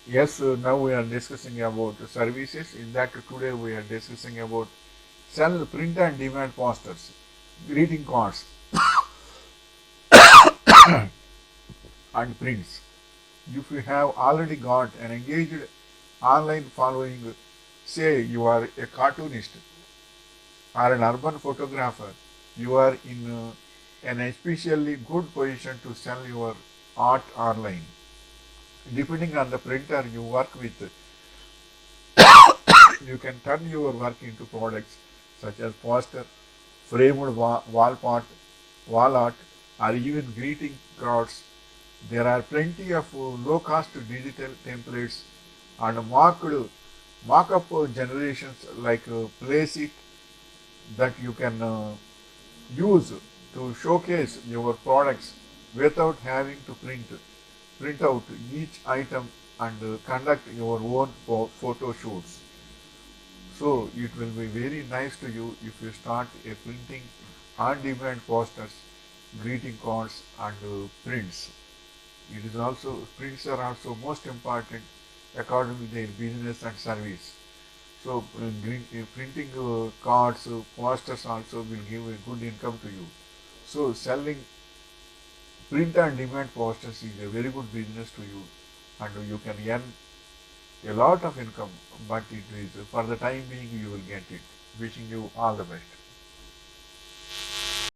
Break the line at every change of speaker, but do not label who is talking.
Yes, now we are discussing about services. In that today we are discussing about sell print and demand posters, greeting cards and prints. If you have already got an engaged online following, say you are a cartoonist or an urban photographer, you are in an especially good position to sell your art online. Depending on the printer you work with, you can turn your work into products such as poster, framed wall art, or even greeting cards. There are plenty of low-cost digital templates and mock-up generations like Placeit that you can use to showcase your products without having to print out each item and conduct your own photo shoots. So it will be very nice to you if you start a printing on-demand posters, greeting cards and prints. It is also prints are also most important according to their business and service. So printing cards, posters also will give a good income to you. So selling print and demand posters is a very good business to you, and you can earn a lot of income, but it is for the time being you will get it. Wishing you all the best.